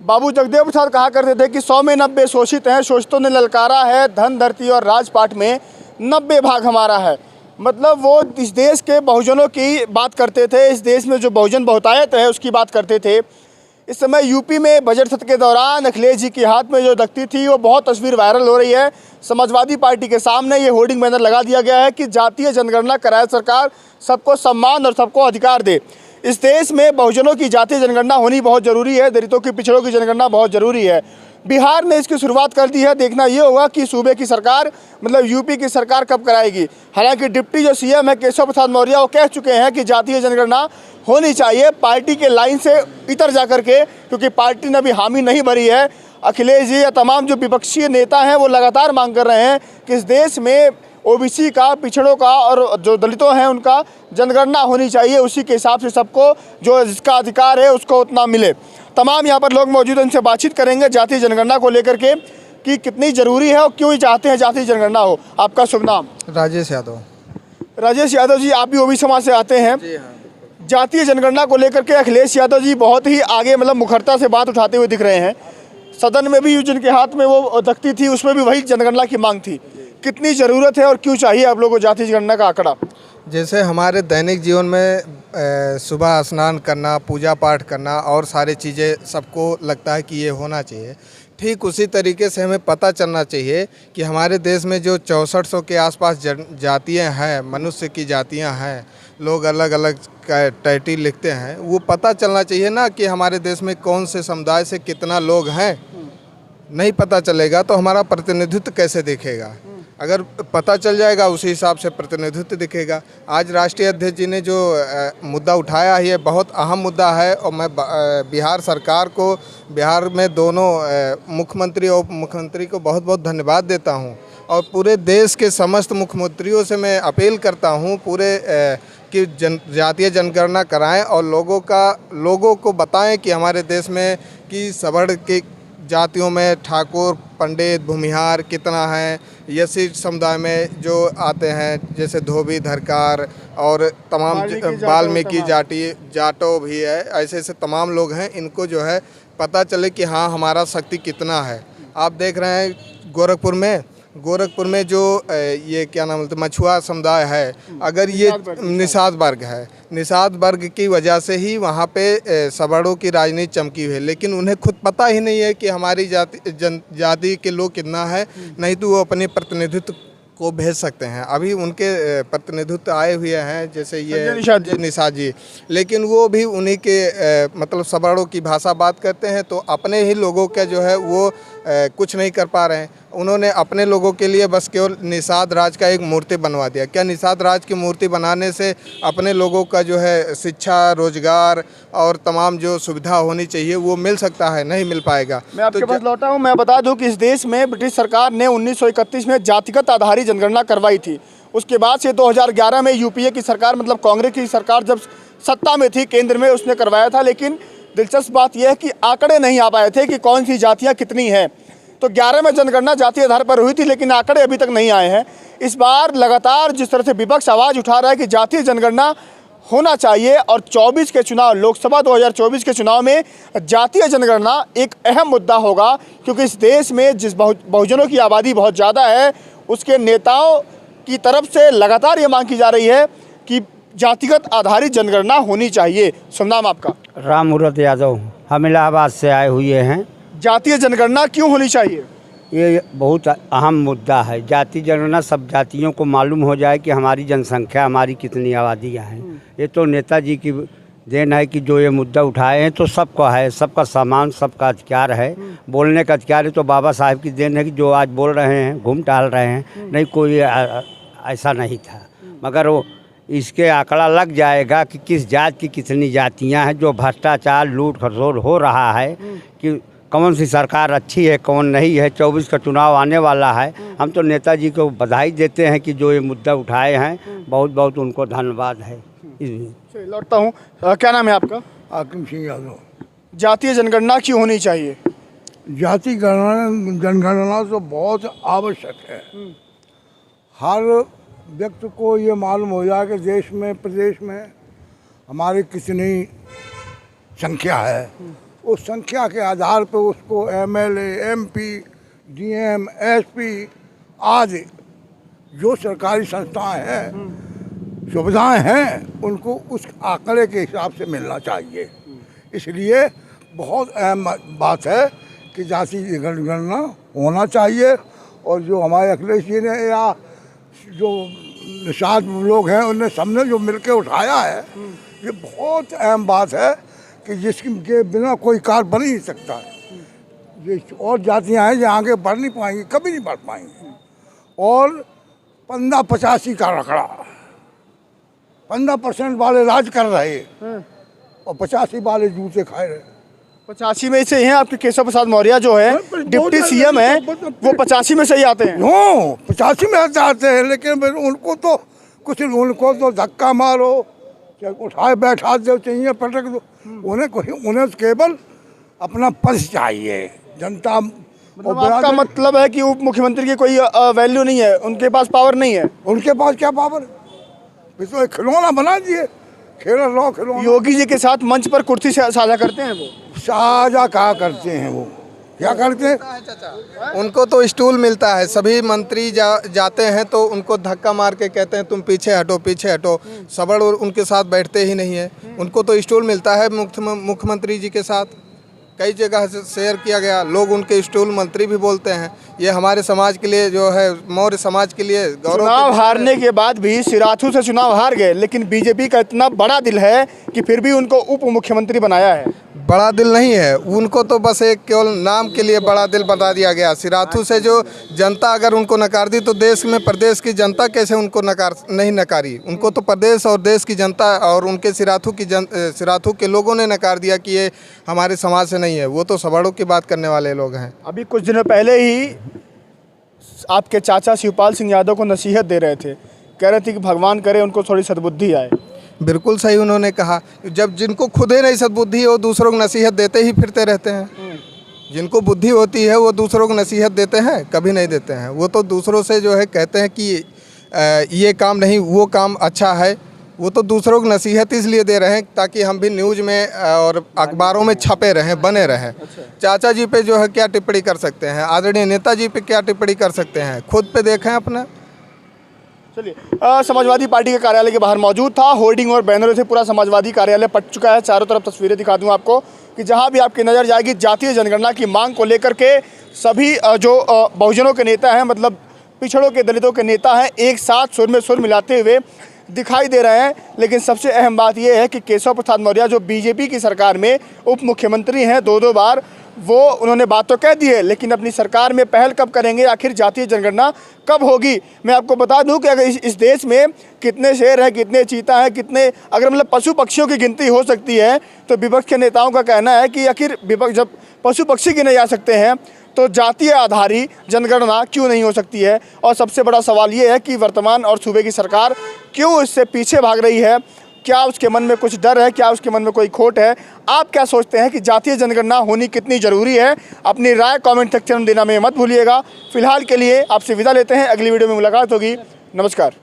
बाबू जगदेव प्रसाद कहा करते थे कि 100 में 90 शोषित हैं, शोषितों ने ललकारा है, धन धरती और राजपाट में 90 भाग हमारा है। मतलब वो इस देश के बहुजनों की बात करते थे, इस देश में जो बहुजन बहुतायत है उसकी बात करते थे। इस समय यूपी में बजट सत्र के दौरान अखिलेश जी के हाथ में जो दख्ती थी वो बहुत तस्वीर वायरल हो रही है। समाजवादी पार्टी के सामने ये होर्डिंग बैनर लगा दिया गया है कि जातीय जनगणना कराए सरकार, सबको सम्मान और सबको अधिकार दे। इस देश में बहुजनों की जातीय जनगणना होनी बहुत ज़रूरी है, दलितों की, पिछड़ों की जनगणना बहुत ज़रूरी है। बिहार ने इसकी शुरुआत कर दी है, देखना ये होगा कि सूबे की सरकार मतलब यूपी की सरकार कब कराएगी। हालांकि डिप्टी जो सीएम है केशव प्रसाद मौर्य वो कह चुके हैं कि जातीय जनगणना होनी चाहिए, पार्टी के लाइन से इतर जा करके, क्योंकि पार्टी ने अभी हामी नहीं भरी है। अखिलेश जी या तमाम जो विपक्षी नेता हैं वो लगातार मांग कर रहे हैं कि इस देश में ओबीसी का, पिछड़ों का और जो दलितों हैं उनका जनगणना होनी चाहिए, उसी के हिसाब से सबको जो जिसका अधिकार है उसको उतना मिले। तमाम यहाँ पर लोग मौजूद हैं, इनसे बातचीत करेंगे जातीय जनगणना को लेकर के कि कितनी ज़रूरी है और क्यों चाहते हैं जातीय जनगणना हो। आपका शुभ नाम? राजेश यादव। राजेश यादव जी, आप भी ओबीसी समाज से आते हैं। जी हाँ। जातीय जनगणना को लेकर के अखिलेश यादव जी बहुत ही आगे मतलब मुखरता से बात उठाते हुए दिख रहे हैं। सदन में भी जिनके हाथ में वो दख्ती थी उसमें भी वही जनगणना की मांग थी। कितनी ज़रूरत है और क्यों चाहिए आप लोगों को जातीय जनगणना का आंकड़ा? जैसे हमारे दैनिक जीवन में सुबह स्नान करना, पूजा पाठ करना और सारी चीज़ें सबको लगता है कि ये होना चाहिए, ठीक उसी तरीके से हमें पता चलना चाहिए कि हमारे देश में जो 6400 के आसपास जातियाँ हैं, मनुष्य की जातियाँ हैं, लोग अलग अलग टाइटल लिखते हैं, वो पता चलना चाहिए ना कि हमारे देश में कौन से समुदाय से कितना लोग हैं। नहीं पता चलेगा तो हमारा प्रतिनिधित्व कैसे दिखेगा? अगर पता चल जाएगा उसी हिसाब से प्रतिनिधित्व दिखेगा। आज राष्ट्रीय अध्यक्ष जी ने जो मुद्दा उठाया है ये बहुत अहम मुद्दा है और मैं बिहार सरकार को, बिहार में दोनों मुख्यमंत्री और उप मुख्यमंत्री को बहुत बहुत धन्यवाद देता हूं और पूरे देश के समस्त मुख्यमंत्रियों से मैं अपील करता हूं पूरे कि जातीय जनगणना कराएं और लोगों को बताएं कि हमारे देश में कि सवर्ण की जातियों में ठाकुर, पंडित, भूमिहार कितना है, यसी समुदाय में जो आते हैं जैसे धोबी, धरकार और तमाम वाल्मीकि जाटो भी है, ऐसे ऐसे तमाम लोग हैं। इनको जो है पता चले कि हाँ हमारा शक्ति कितना है। आप देख रहे हैं गोरखपुर में जो ये क्या नाम बोलते मछुआ समुदाय है, अगर ये निषाद वर्ग है, निषाद वर्ग की वजह से ही वहाँ पे सवर्णों की राजनीति चमकी हुई है, लेकिन उन्हें खुद पता ही नहीं है कि हमारी जाति के लोग कितना है, नहीं तो वो अपने प्रतिनिधित्व को भेज सकते हैं। अभी उनके प्रतिनिधित्व आए हुए हैं जैसे ये निषाद जी, लेकिन वो भी उन्हीं के मतलब सवर्णों की भाषा बात करते हैं, तो अपने ही लोगों का जो है वो कुछ नहीं कर पा रहे हैं। उन्होंने अपने लोगों के लिए बस केवल निषाद राज का एक मूर्ति बनवा दिया। क्या निषाद राज की मूर्ति बनाने से अपने लोगों का जो है शिक्षा, रोजगार और तमाम जो सुविधा होनी चाहिए वो मिल सकता है? नहीं मिल पाएगा। मैं आपके पास लौटा हूँ। मैं बता दूं कि इस देश में ब्रिटिश सरकार ने 1931 में जातिगत आधारित जनगणना करवाई थी। उसके बाद से 2011 में यूपीए की सरकार मतलब कांग्रेस की सरकार जब सत्ता में थी केंद्र में, उसने करवाया था। लेकिन दिलचस्प बात यह है कि आंकड़े नहीं आ पाए थे कि कौन सी जातियाँ कितनी हैं। तो 11 में जनगणना जातीय आधार पर हुई थी, लेकिन आंकड़े अभी तक नहीं आए हैं। इस बार लगातार जिस तरह से विपक्ष आवाज़ उठा रहा है कि जातीय जनगणना होना चाहिए और 24 के चुनाव, लोकसभा 2024 के चुनाव में जातीय जनगणना एक अहम मुद्दा होगा, क्योंकि इस देश में जिस बहुजनों की आबादी बहुत ज़्यादा है उसके नेताओं की तरफ से लगातार ये मांग की जा रही है कि जातिगत आधारित जनगणना होनी चाहिए। शुभ नाम आपका? राम मूर्त यादव, हम इलाहाबाद से आए हुए हैं। जातीय जनगणना क्यों होनी चाहिए? ये बहुत अहम मुद्दा है। जातीय जनगणना सब जातियों को मालूम हो जाए कि हमारी जनसंख्या, हमारी कितनी आबादियाँ हैं। ये तो नेताजी की देन है कि जो ये मुद्दा उठाए हैं तो सबका है, सबका सामान, सबका अधिकार है, बोलने का अधिकार है। तो बाबा साहब की देन है कि जो आज बोल रहे हैं, घूम टहल रहे हैं, नहीं कोई ऐसा नहीं था। मगर वो इसके आंकड़ा लग जाएगा कि किस जात की कितनी जातियां हैं। जो भ्रष्टाचार, लूट खसोट हो रहा है कि कौन सी सरकार अच्छी है, कौन नहीं है। 24 का चुनाव आने वाला है। हम तो नेताजी को बधाई देते हैं कि जो ये मुद्दा उठाए हैं, बहुत बहुत उनको धन्यवाद है। लौटता हूँ। क्या नाम है आपका? हाकिम सिंह यादव। जातीय जनगणना क्यों होनी चाहिए? जाति जनगणना तो बहुत आवश्यक है। हर व्यक्ति को ये मालूम हो जाए कि देश में, प्रदेश में हमारी कितनी संख्या है उस संख्या के आधार पर उसको एमएलए, एमपी, डीएम, एसपी आदि जो सरकारी संस्थाएं हैं, सुविधाएं हैं, उनको उस आंकड़े के हिसाब से मिलना चाहिए। इसलिए बहुत अहम बात है कि जाति जनगणना होना चाहिए। और जो हमारे अखिलेश जी ने या जो निषाद लोग हैं उनने सबने जो मिलकर उठाया है, ये बहुत अहम बात है कि जिसके बिना कोई कार्य बन ही नहीं सकता है। ये और जातियां हैं जो आगे बढ़ नहीं पाएंगी, कभी नहीं बढ़ पाएंगी। और 15-85 का रखड़ा, 15% वाले राज कर रहे और 85 वाले जूते खाए रहे। 85 में से हैं आपके केशव प्रसाद मौर्य जो है डिप्टी सीएम है, वो 85 में से ही आते हैं। 85 में आते हैं, लेकिन फिर उनको तो धक्का मारो, उठाए बैठा दो, चाहिए पटक दो, उन्हें केवल अपना पद चाहिए। जनता मतलब आपका मतलब है कि उप मुख्यमंत्री की कोई वैल्यू नहीं है, उनके पास पावर नहीं है? उनके पास क्या पावर है? फिर तो एक खिलौना बना दिए, खिलौना। योगी जी के साथ मंच पर कुर्सी साझा करते हैं वो? साझा कहा करते हैं, वो क्या करते हैं? उनको तो स्टूल मिलता है, सभी मंत्री जाते हैं तो उनको धक्का मार के कहते हैं तुम पीछे हटो, पीछे हटो। सबड़ उनके साथ बैठते ही नहीं है। उनको तो स्टूल मिलता है मुख्यमंत्री जी के साथ, कई जगह से शेयर किया गया। लोग उनके स्टूल मंत्री भी बोलते हैं। ये हमारे समाज के लिए जो है, मौर्य समाज के लिए गौरव। चुनाव हारने के बाद भी सिराथू से चुनाव हार गए, लेकिन बीजेपी का इतना बड़ा दिल है कि फिर भी उनको उप मुख्यमंत्री बनाया है। बड़ा दिल नहीं है उनको, तो बस एक केवल नाम के लिए बड़ा दिल बता दिया गया। सिराथू से जो जनता अगर उनको नकार दी, तो देश में प्रदेश की जनता कैसे उनको नहीं नकारी? उनको तो प्रदेश और देश की जनता और उनके सिराथू के लोगों ने नकार दिया कि ये हमारे समाज से नहीं है। वो तो सबड़ों की बात करने वाले लोग हैं। अभी कुछ दिनों पहले ही आपके चाचा शिवपाल सिंह यादव को नसीहत दे रहे थे, कह रहे थे कि भगवान करे उनको थोड़ी सद्बुद्धि आए। बिल्कुल सही उन्होंने कहा। जब जिनको खुद ही नहीं सद्बुद्धि है, वो दूसरों को नसीहत देते ही फिरते रहते हैं। जिनको बुद्धि होती है वो दूसरों को नसीहत देते हैं? कभी नहीं देते हैं। वो तो दूसरों से जो है कहते हैं कि ये काम नहीं, वो काम अच्छा है। वो तो दूसरों को नसीहत इसलिए दे रहे हैं ताकि हम भी न्यूज़ में और अखबारों में छपे रहें, बने रहें। चाचा जी पे जो है क्या टिप्पणी कर सकते हैं? आदरणीय नेताजी पे क्या टिप्पणी कर सकते हैं? खुद पे देखें अपना। चलिए, समाजवादी पार्टी के कार्यालय के बाहर मौजूद था। होर्डिंग और बैनरों से पूरा समाजवादी कार्यालय पट चुका है। चारों तरफ तस्वीरें दिखा दूं आपको कि जहां भी आपकी नज़र जाएगी, जातीय जनगणना की मांग को लेकर के सभी जो बहुजनों के नेता हैं, मतलब पिछड़ों के, दलितों के नेता हैं, एक साथ सुर में सुर मिलाते हुए दिखाई दे रहे हैं। लेकिन सबसे अहम बात यह है कि केशव प्रसाद मौर्य जो बीजेपी की सरकार में उप मुख्यमंत्री हैं 2-2 बार, वो उन्होंने बात तो कह दी है, लेकिन अपनी सरकार में पहल कब करेंगे? आखिर जातीय जनगणना कब होगी? मैं आपको बता दूं कि अगर इस देश में कितने शेर हैं, कितने चीता हैं, कितने अगर मतलब पशु पक्षियों की गिनती हो सकती है, तो विपक्ष के नेताओं का कहना है कि आखिर विपक्ष जब पशु पक्षी गिने जा सकते हैं तो जातीय आधारित जनगणना क्यों नहीं हो सकती है? और सबसे बड़ा सवाल ये है कि वर्तमान और सूबे की सरकार क्यों इससे पीछे भाग रही है? क्या उसके मन में कुछ डर है? क्या उसके मन में कोई खोट है? आप क्या सोचते हैं कि जातीय जनगणना होनी कितनी ज़रूरी है? अपनी राय कमेंट सेक्शन में देना में मत भूलिएगा। फिलहाल के लिए आपसे विदा लेते हैं, अगली वीडियो में मुलाकात होगी। नमस्कार।